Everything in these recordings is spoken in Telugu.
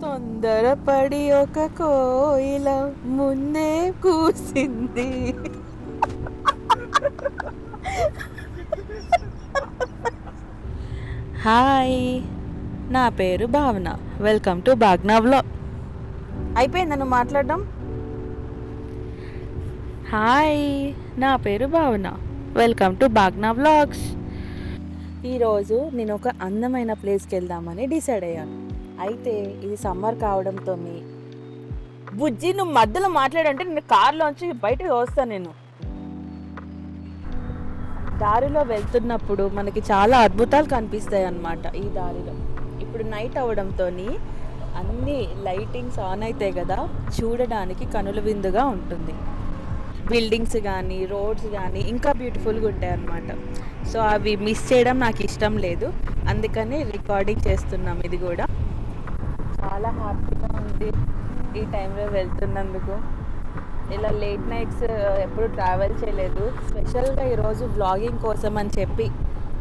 తొందరపడి ఒక కోయిల ముందే కూసింది. హాయ్, నా పేరు Bhavana. Welcome to Bhagna vlog. అయిపోయిందా నువ్వు మాట్లాడడం? హాయ్, నా పేరు Bhavana. Welcome to Bhagna vlogs. ఈరోజు నేను ఒక అందమైన ప్లేస్కి వెళ్దామని డిసైడ్ అయ్యాను. అయితే ఇది సమ్మర్ కావడంతో బుజ్జి నువ్వు మధ్యలో మాట్లాడంటే నేను కార్లోంచి బయటకు వస్తాను. నేను దారిలో వెళ్తున్నప్పుడు మనకి చాలా అద్భుతాలు కనిపిస్తాయి అన్నమాట. ఈ దారిలో ఇప్పుడు నైట్ అవడంతో అన్ని లైటింగ్స్ ఆన్ అవుతాయి కదా, చూడడానికి కనుల విందుగా ఉంటుంది. బిల్డింగ్స్ కానీ రోడ్స్ కానీ ఇంకా బ్యూటిఫుల్గా ఉంటాయి అన్నమాట. సో అవి మిస్ చేయడం నాకు ఇష్టం లేదు, అందుకని రికార్డింగ్ చేస్తున్నాం. ఇది కూడా చాలా హ్యాపీగా ఉంది ఈ టైంలో వెళ్తున్నందుకు. ఇలా లేట్ నైట్స్ ఎప్పుడు ట్రావెల్ చేయలేదు. స్పెషల్గా ఈరోజు వ్లాగింగ్ కోసం అని చెప్పి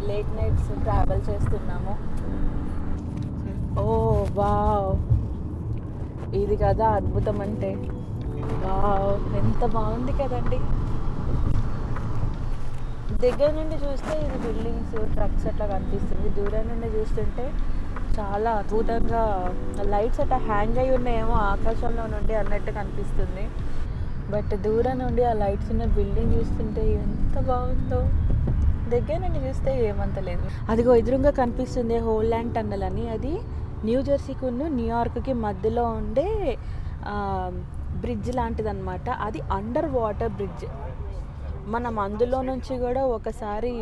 లేట్ నైట్స్ ట్రావెల్ చేస్తున్నాము. ఓ వావ్, ఇది కదా అద్భుతం అంటే. వావ్, ఎంత బాగుంది కదండి. దగ్గర నుండి చూస్తే ఇది బిల్డింగ్స్, ట్రక్స్ అట్లా కనిపిస్తుంది. దూరం నుండి చూస్తుంటే చాలా అద్భుతంగా లైట్స్ అట్లా హ్యాంగ్ అయి ఉన్నాయేమో ఆకాశంలో నుండి అన్నట్టు కనిపిస్తుంది. బట్ దూరం నుండి ఆ లైట్స్ ఉన్న బిల్డింగ్ చూస్తుంటే ఎంత బాగుందో. దగ్గర నుండి చూస్తే ఏమంత లేదు. అదిగో ఎదురుగా కనిపిస్తుంది హోల్ ల్యాండ్ టన్నల్ అని. అది న్యూ జెర్సీకి న్యూయార్క్కి మధ్యలో ఉండే బ్రిడ్జ్ లాంటిది అనమాట. అది అండర్ వాటర్ బ్రిడ్జ్. మనం అందులో నుంచి కూడా ఒకసారి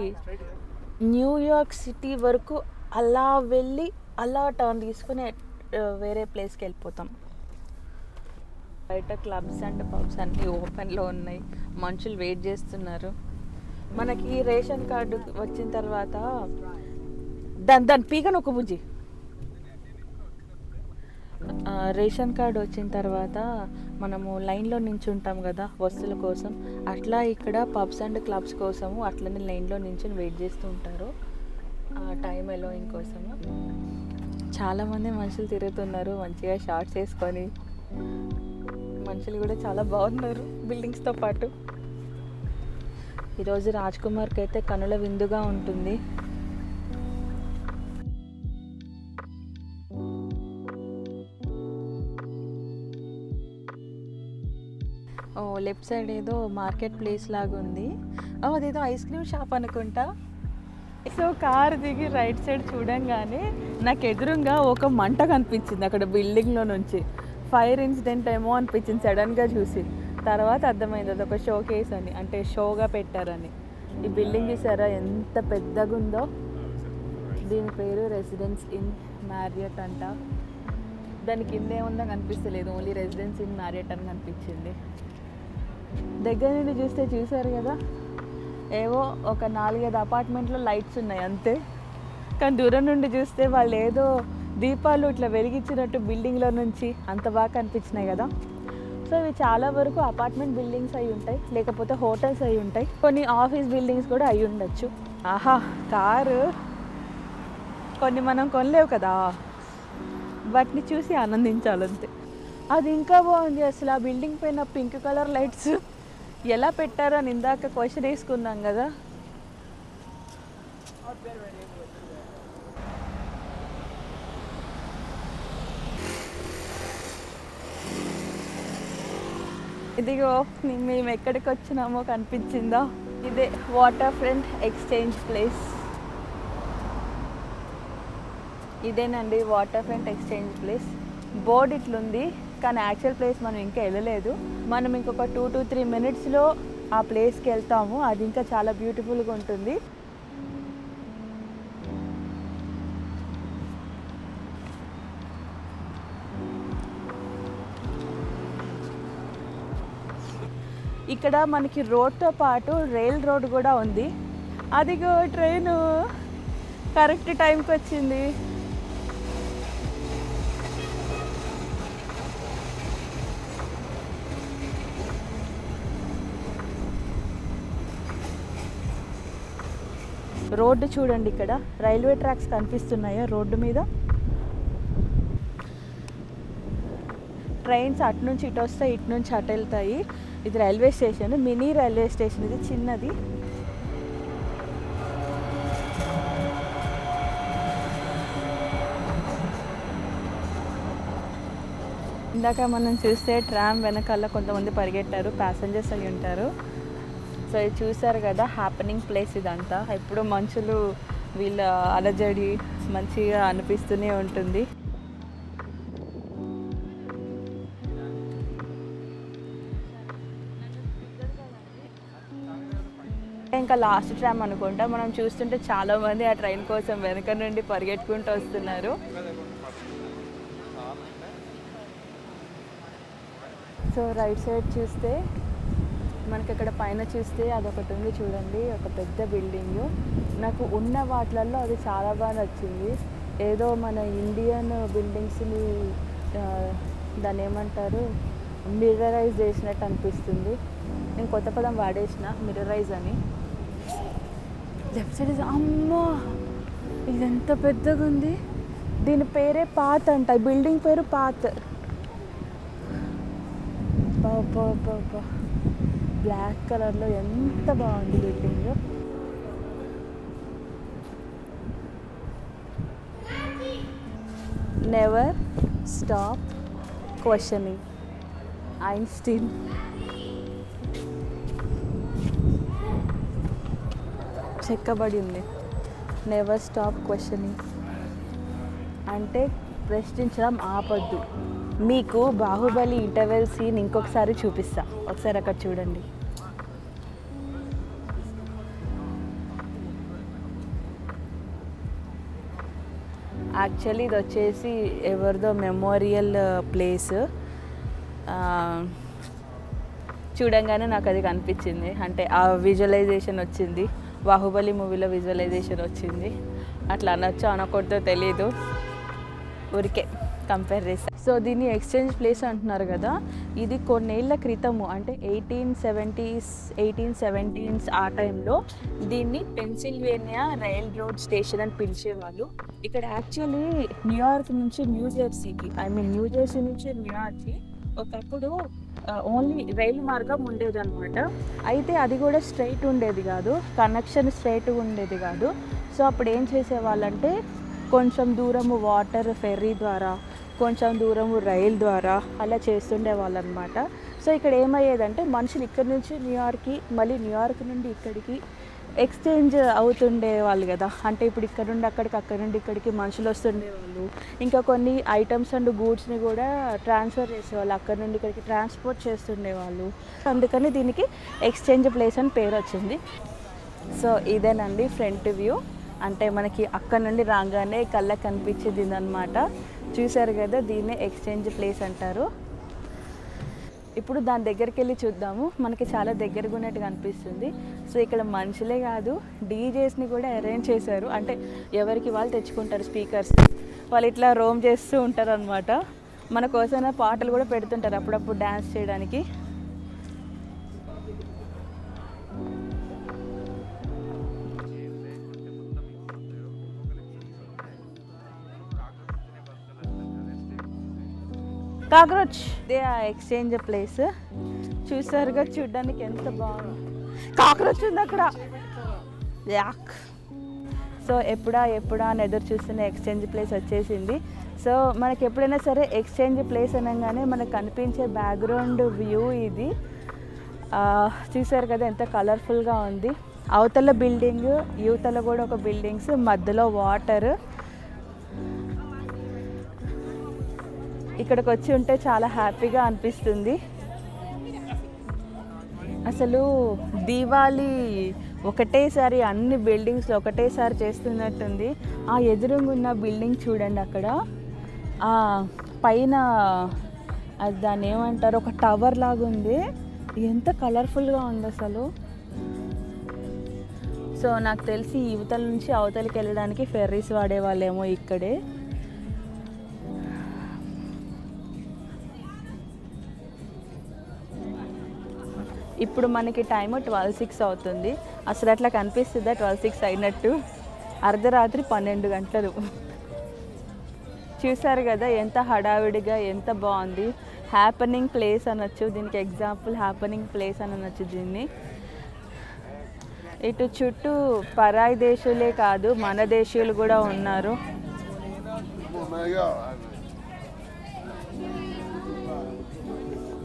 న్యూయార్క్ సిటీ వరకు అలా వెళ్ళి అలా టర్న్ తీసుకుని వేరే ప్లేస్కి వెళ్ళిపోతాం. బయట క్లబ్స్ అండ్ పబ్స్ అన్నీ ఓపెన్లో ఉన్నాయి. మనుషులు వెయిట్ చేస్తున్నారు. మనకి రేషన్ కార్డు వచ్చిన తర్వాత దాని పీకను ఒక బుజ్జి. రేషన్ కార్డు వచ్చిన తర్వాత మనము లైన్లో నించుంటాం కదా వస్తువుల కోసం. అట్లా ఇక్కడ పబ్స్ అండ్ క్లబ్స్ కోసము అట్లనే లైన్లో నించుని వెయిట్ చేస్తూ ఉంటారు టైం అలౌయింగ్ కోసము. చాలామంది మనుషులు తిరుగుతున్నారు మంచిగా షార్ట్స్ వేసుకొని. మనుషులు కూడా చాలా బాగున్నారు బిల్డింగ్స్తో పాటు. ఈరోజు రాజ్ కుమార్కి అయితే కనుల విందుగా ఉంటుంది. ఓ లెఫ్ట్ సైడ్ ఏదో మార్కెట్ ప్లేస్ లాగా ఉంది. అదేదో ఐస్ క్రీమ్ షాప్ అనుకుంటా. సో కార్ దిగి రైట్ సైడ్ చూడంగానే నాకు ఎదురుగా ఒక మంట కనిపించింది అక్కడ బిల్డింగ్లో నుంచి. ఫైర్ ఇన్సిడెంట్ ఏమో అనిపించింది సడన్గా చూసి. తర్వాత అర్థమైంది అది ఒక షో కేస్ అని, అంటే షోగా పెట్టారని. ఈ బిల్డింగ్ చూసారా ఎంత పెద్దగా ఉందో. దీని పేరు రెసిడెన్స్ ఇన్ మ్యారియట్ అంట. దాని కింద ఏముందో కనిపిస్తలేదు, ఓన్లీ రెసిడెన్స్ ఇన్ మ్యారియట్ అని కనిపించింది. దగ్గర నుండి చూస్తే చూసారు కదా, ఏవో ఒక 4-5 అపార్ట్మెంట్లో లైట్స్ ఉన్నాయి అంతే. కానీ దూరం నుండి చూస్తే వాళ్ళు ఏదో దీపాలు ఇట్లా వెలిగించినట్టు బిల్డింగ్లో నుంచి అంత బాగా కనిపించినాయి కదా. సో ఇవి చాలా వరకు అపార్ట్మెంట్ బిల్డింగ్స్ అయి ఉంటాయి, లేకపోతే హోటల్స్ అయి ఉంటాయి, కొన్ని ఆఫీస్ బిల్డింగ్స్ కూడా అయి ఉండొచ్చు. ఆహా, కారు కొన్ని మనం కొనలేవు కదా, వాటిని చూసి ఆనందించాలంతే. అది ఇంకా బాగుంది అసలు. ఆ బిల్డింగ్ పైన పింక్ కలర్ లైట్స్ ఎలా పెట్టారో అని ఇందాక క్వశ్చన్ వేసుకున్నాం కదా. ఇదిగో మేము ఎక్కడికి వచ్చినామో కనిపించిందా? ఇదే వాటర్ ఫ్రంట్ ఎక్స్చేంజ్ ప్లేస్. ఇదేనండి waterfront exchange place. Board ఇట్లుంది కానీ యాక్చువల్ ప్లేస్ మనం ఇంకా వెళ్ళలేదు. మనం ఇంకొక 2 to 3 minutesలో ఆ ప్లేస్కి వెళ్తాము. అది ఇంకా చాలా బ్యూటిఫుల్గా ఉంటుంది. ఇక్కడ మనకి రోడ్తో పాటు రైల్ రోడ్ కూడా ఉంది. అదిగో ట్రైను కరెక్ట్ టైంకి వచ్చింది. రోడ్డు చూడండి, ఇక్కడ రైల్వే ట్రాక్స్ కనిపిస్తున్నాయా రోడ్డు మీద. ట్రైన్స్ అటు నుంచి ఇటు వస్తాయి, ఇటు నుంచి అటు వెళ్తాయి. ఇది railway station, mini railway station, ఇది చిన్నది. ఇందాక మనం చూస్తే ట్రామ్ వెనకాల కొంతమంది పరిగెట్టారు, ప్యాసింజర్స్ అయి ఉంటారు. సో ఇది చూసారు కదా హ్యాపెనింగ్ ప్లేస్ ఇదంతా. ఎప్పుడు మనుషులు వీళ్ళ అలజడి మంచిగా అనిపిస్తూనే ఉంటుంది. ఇంకా లాస్ట్ ట్రామ్ అనుకుంటా. మనం చూస్తుంటే చాలామంది ఆ ట్రైన్ కోసం వెనక నుండి పరిగెట్టుకుంటూ వస్తున్నారు. సో రైట్ సైడ్ చూస్తే మనకి ఇక్కడ పైన చూస్తే అదొకటి ఉంది చూడండి, ఒక పెద్ద బిల్డింగ్. నాకు ఉన్న వాటిలలో అది చాలా బాగా నచ్చింది. ఏదో మన ఇండియన్ బిల్డింగ్స్ని దాన్ని ఏమంటారు, మిర్రరైజ్ చేసినట్టు అనిపిస్తుంది. నేను కొత్త పదం వాడేసిన, మిర్రరైజ్ అని. లెఫ్ట్ సైడ్ అమ్మో ఇది ఎంత పెద్దగా ఉంది. దీని పేరే పాత్ అంట, బిల్డింగ్ పేరు పాత్. బ్లాక్ కలర్లో ఎంత బాగుంది building. Never stop questioning, Einstein. చెక్కబడి ఉంది, నెవర్ స్టాప్ క్వశ్చనింగ్ అంటే ప్రశ్నించడం ఆపద్దు. మీకు బాహుబలి ఇంటర్వెల్ సీన్ ఇంకొకసారి చూపిస్తా, ఒకసారి అక్కడ చూడండి. యాక్చువల్లీ ఇది వచ్చేసి ఎవరిదో మెమోరియల్ ప్లేస్. చూడంగానే నాకు అది కనిపించింది, అంటే ఆ విజువలైజేషన్ వచ్చింది, బాహుబలి మూవీలో విజువలైజేషన్ వచ్చింది. అట్లా అనొచ్చో అనకూడదో తెలీదు, ఊరికే కంపేర్ చేస్తా. సో దీన్ని ఎక్స్చేంజ్ ప్లేస్ అంటున్నారు కదా. ఇది కొన్నేళ్ల క్రితము, అంటే 1870s ఆ టైంలో దీన్ని పెన్సిల్వేనియా రైల్ రోడ్ స్టేషన్ అని పిలిచేవాళ్ళు. ఇక్కడ యాక్చువల్లీ న్యూయార్క్ నుంచి న్యూజెర్సీకి, న్యూజెర్సీ నుంచి న్యూయార్క్కి ఒకప్పుడు ఓన్లీ రైలు మార్గం ఉండేది అనమాట. అయితే అది కూడా స్ట్రైట్ ఉండేది కాదు, కనెక్షన్ స్ట్రైట్ ఉండేది కాదు. సో అప్పుడు ఏం చేసేవాళ్ళంటే కొంచెం దూరము వాటర్ ఫెర్రీ ద్వారా, కొంచెం దూరము రైల్ ద్వారా అలా చేస్తుండే వాళ్ళు అనమాట. సో ఇక్కడ ఏమయ్యేదంటే మనుషులు ఇక్కడి నుంచి న్యూయార్క్కి, మళ్ళీ న్యూయార్క్ నుండి ఇక్కడికి ఎక్స్చేంజ్ అవుతుండే వాళ్ళు కదా. అంటే ఇప్పుడు ఇక్కడ నుండి అక్కడికి, అక్కడ నుండి ఇక్కడికి మనుషులు వస్తుండేవాళ్ళు. ఇంకా కొన్ని ఐటమ్స్ అండ్ గూడ్స్ని కూడా ట్రాన్స్ఫర్ చేసేవాళ్ళు, అక్కడ నుండి ఇక్కడికి ట్రాన్స్పోర్ట్ చేస్తుండేవాళ్ళు. అందుకని దీనికి ఎక్స్చేంజ్ ప్లేస్ అని పేరు వచ్చింది. సో ఇదేనండి ఫ్రంట్ వ్యూ, అంటే మనకి అక్కడ నుండి రాగానే కళ్ళకి కనిపించేది ఇదన్నమాట. చూసారు కదా, దీన్నే ఎక్స్చేంజ్ ప్లేస్ అంటారు. ఇప్పుడు దాని దగ్గరికి వెళ్ళి చూద్దాము. మనకి చాలా దగ్గరగా ఉన్నట్టుగా అనిపిస్తుంది. సో ఇక్కడ మనుషులే కాదు, డీజేస్ని కూడా అరేంజ్ చేశారు. అంటే ఎవరికి వాళ్ళు తెచ్చుకుంటారు స్పీకర్స్, వాళ్ళు ఇట్లా రోమ్ చేస్తూ ఉంటారు అనమాట. మన కోసం పాటలు కూడా పెడుతుంటారు అప్పుడప్పుడు డ్యాన్స్ చేయడానికి. కాక్రోచ్, ఇదే ఆ ఎక్స్చేంజ్ ప్లేస్. చూసారుగా, చూడడానికి ఎంత బాగుంది. కాక్రోచ్ ఉంది అక్కడ, యాక్. సో ఎప్పుడా అని ఎదురు చూస్తున్న ఎక్స్చేంజ్ ప్లేస్ వచ్చేసింది. సో మనకి ఎప్పుడైనా సరే ఎక్స్చేంజ్ ప్లేస్ అనగానే మనకు కనిపించే బ్యాక్గ్రౌండ్ వ్యూ ఇది. చూసారు కదా ఎంత కలర్ఫుల్గా ఉంది. అవతల బిల్డింగ్, యువతల కూడా ఒక బిల్డింగ్స్, మధ్యలో వాటర్. ఇక్కడికి వచ్చి ఉంటే చాలా హ్యాపీగా అనిపిస్తుంది. అసలు దీవాళీ ఒకటేసారి అన్ని బిల్డింగ్స్లో ఒకటేసారి చేస్తున్నట్టుంది. ఆ ఎదురుగా ఉన్న బిల్డింగ్ చూడండి, అక్కడ పైన అది దాన్ని ఏమంటారు, ఒక టవర్ లాగా ఉంది. ఎంత కలర్ఫుల్గా ఉంది అసలు. సో నాకు తెలిసి యువతల నుంచి అవతలకి వెళ్ళడానికి ఫెర్రీస్ వాడేవాళ్ళేమో ఇక్కడే. ఇప్పుడు మనకి టైము 12:06 అవుతుంది. అసలు అట్లా కనిపిస్తుందా 12:06 అయినట్టు? అర్ధరాత్రి 12 గంటలు. చూసారు కదా ఎంత హడావిడిగా ఎంత బాగుంది. హ్యాపెనింగ్ ప్లేస్ అనొచ్చు దీనికి, ఎగ్జాంపుల్ హ్యాపెనింగ్ ప్లేస్ అని అనొచ్చు దీన్ని. ఇటు చుట్టూ పరాయి దేశీయులే కాదు మన దేశీయులు కూడా ఉన్నారు.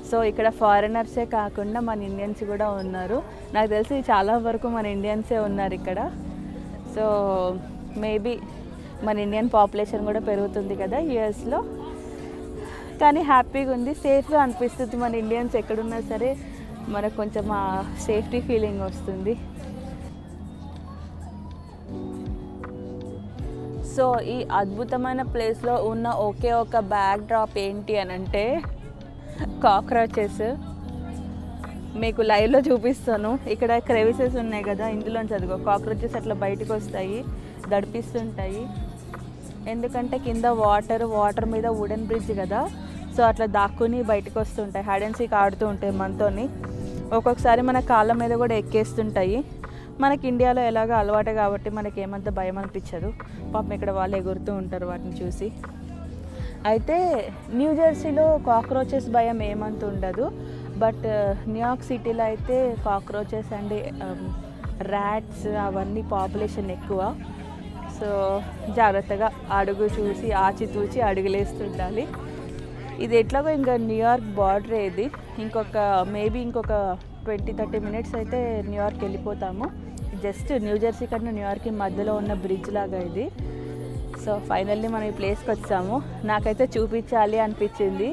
సో ఇక్కడ ఫారినర్సే కాకుండా మన ఇండియన్స్ కూడా ఉన్నారు. నాకు తెలిసి చాలా వరకు మన ఇండియన్సే ఉన్నారు ఇక్కడ. సో మేబీ మన ఇండియన్ పాపులేషన్ కూడా పెరుగుతుంది కదా యూఎస్లో. కానీ హ్యాపీగా ఉంది, సేఫ్గా అనిపిస్తుంది. మన ఇండియన్స్ ఎక్కడున్నా సరే మనకు కొంచెం ఆ సేఫ్టీ ఫీలింగ్ వస్తుంది. సో ఈ అద్భుతమైన ప్లేస్లో ఉన్న ఒకే ఒక బ్యాక్ డ్రాప్ ఏంటి అని అంటే కాక్రోచెస్. మీకు లైవ్లో చూపిస్తాను. ఇక్కడ క్రెవిసెస్ ఉన్నాయి కదా, ఇందులోంచి అదిగో కాక్రోచెస్ అట్లా బయటకు వస్తాయి, దడిపిస్తుంటాయి. ఎందుకంటే కింద వాటర్ మీద వుడెన్ బ్రిడ్జ్ కదా, సో అట్లా దాక్కుని బయటకు వస్తుంటాయి. హైడ్ అండ్ సీక్ ఆడుతూ ఉంటాయి మనతోని. ఒక్కొక్కసారి మన కాళ్ళ మీద కూడా ఎక్కేస్తుంటాయి. మనకి ఇండియాలో ఎలాగో అలవాటు కాబట్టి మనకి ఏమంత భయం అనిపించదు. పాపం ఇక్కడ వాళ్ళు ఎగురుతూ ఉంటారు వాటిని చూసి. అయితే న్యూ జెర్సీలో కాక్రోచెస్ భయం ఏమంత ఉండదు. బట్ న్యూయార్క్ సిటీలో అయితే కాక్రోచెస్ అండ్ ర్యాట్స్ అవన్నీ పాపులేషన్ ఎక్కువ. సో జాగ్రత్తగా అడుగు చూసి ఆచితూచి అడుగులేస్తుండాలి. ఇది ఎట్లాగో ఇంకా న్యూయార్క్ బార్డర్. ఇది మేబీ ఇంకొక 20-30 మినిట్స్ అయితే న్యూయార్క్ వెళ్ళిపోతాము. జస్ట్ న్యూ జెర్సీ కన్నా న్యూయార్క్కి మధ్యలో ఉన్న బ్రిడ్జ్ లాగా ఇది. సో ఫైనల్లీ మనం ఈ ప్లేస్కి వచ్చాము. నాకైతే చూపించాలి అనిపించింది.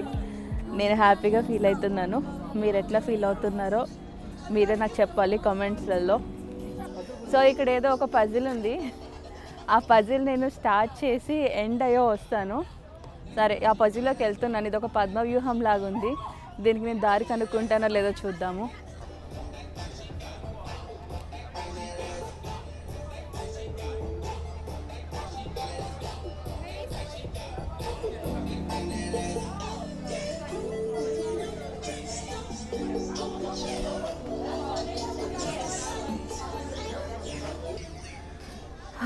నేను హ్యాపీగా ఫీల్ అవుతున్నాను. మీరు ఎట్లా ఫీల్ అవుతున్నారో మీరే నాకు చెప్పాలి కామెంట్స్లలో. సో ఇక్కడ ఏదో ఒక పజిల్ ఉంది. ఆ పజిల్ నేను స్టార్ట్ చేసి ఎండ్ అయ్యో వస్తాను. సరే ఆ పజిల్లోకి వెళ్తున్నాను. ఇది ఒక పద్మవ్యూహం లాగా ఉంది. దీనికి నేను దారి కనుక్కుంటానో లేదో చూద్దాము.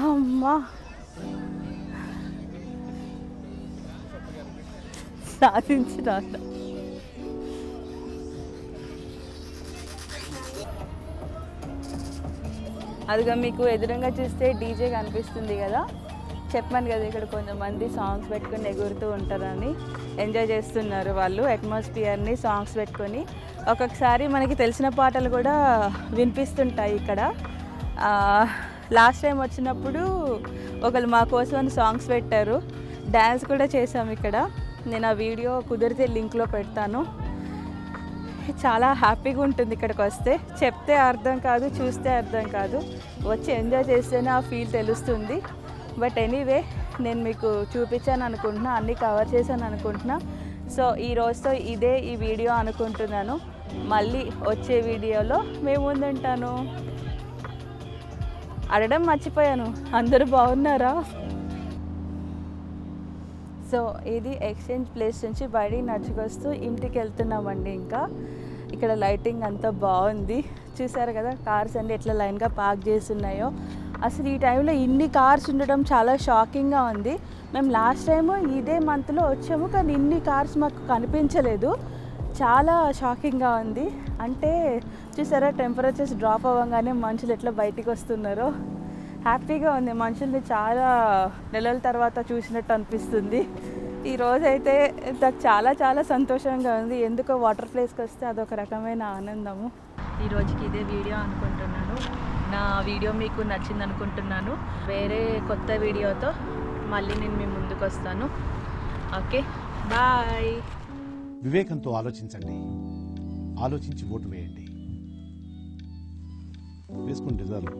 అమ్మా సాధించి రాట. అదిగా మీకు ఎదురుగా చూస్తే డీజే కనిపిస్తుంది కదా. చెప్పాను కదా ఇక్కడ కొంతమంది సాంగ్స్ పెట్టుకొని ఎగురుతూ ఉంటారని. ఎంజాయ్ చేస్తున్నారు వాళ్ళు అట్మాస్ఫియర్ని, సాంగ్స్ పెట్టుకొని. ఒక్కొక్కసారి మనకి తెలిసిన పాటలు కూడా వినిపిస్తుంటాయి ఇక్కడ. లాస్ట్ టైం వచ్చినప్పుడు ఒకళ్ళు మా కోసం సాంగ్స్ పెట్టారు, డ్యాన్స్ కూడా చేసాము ఇక్కడ. నేను ఆ వీడియో కుదిరితే లింక్లో పెడతాను. చాలా హ్యాపీగా ఉంటుంది ఇక్కడికి వస్తే. చెప్తే అర్థం కాదు, చూస్తే అర్థం కాదు. వచ్చి ఎంజాయ్ చేస్తేనే ఆ ఫీల్ తెలుస్తుంది. బట్ ఎనీవే నేను మీకు చూపించాను అనుకుంటున్నా, అన్నీ కవర్ చేశాను అనుకుంటున్నా. సో ఈ రోజుతో ఇదే ఈ వీడియో అనుకుంటున్నాను. మళ్ళీ వచ్చే వీడియోలో మేము ముందుంటాను. అడగడం మర్చిపోయాను, అందరూ బాగున్నారా? సో ఇది ఎక్స్చేంజ్ ప్లేస్ నుంచి బయటికి నడుచుకొస్తూ ఇంటికి వెళ్తున్నామండి. ఇంకా ఇక్కడ లైటింగ్ అంతా బాగుంది. చూసారు కదా కార్స్ అన్నీ ఎట్లా లైన్గా పార్క్ చేస్తున్నాయో. అసలు ఈ టైంలో ఇన్ని కార్స్ ఉండడం చాలా షాకింగ్గా ఉంది. మేము లాస్ట్ టైము ఇదే మంత్లో వచ్చాము, కానీ ఇన్ని కార్స్ మాకు కనిపించలేదు. చాలా షాకింగ్గా ఉంది. అంటే చూసారా టెంపరేచర్స్ డ్రాప్ అవ్వగానే మనుషులు ఎట్లా బయటికి వస్తున్నారో. హ్యాపీగా ఉంది. మనుషుల్ని చాలా నెలల తర్వాత చూసినట్టు అనిపిస్తుంది. ఈరోజైతే నాకు చాలా చాలా సంతోషంగా ఉంది. ఎందుకో వాటర్ ప్లేస్కి వస్తే అదొక రకమైన ఆనందము. ఈరోజుకి ఇదే వీడియో అనుకుంటున్నాను. నా వీడియో మీకు నచ్చింది అనుకుంటున్నాను. వేరే కొత్త వీడియోతో మళ్ళీ నేను మీ ముందుకు వస్తాను. Okay, bye. వివేకంతో ఆలోచించండి, ఆలోచించి ఓటు వేయండి. వేసుకుని రిజర్వ్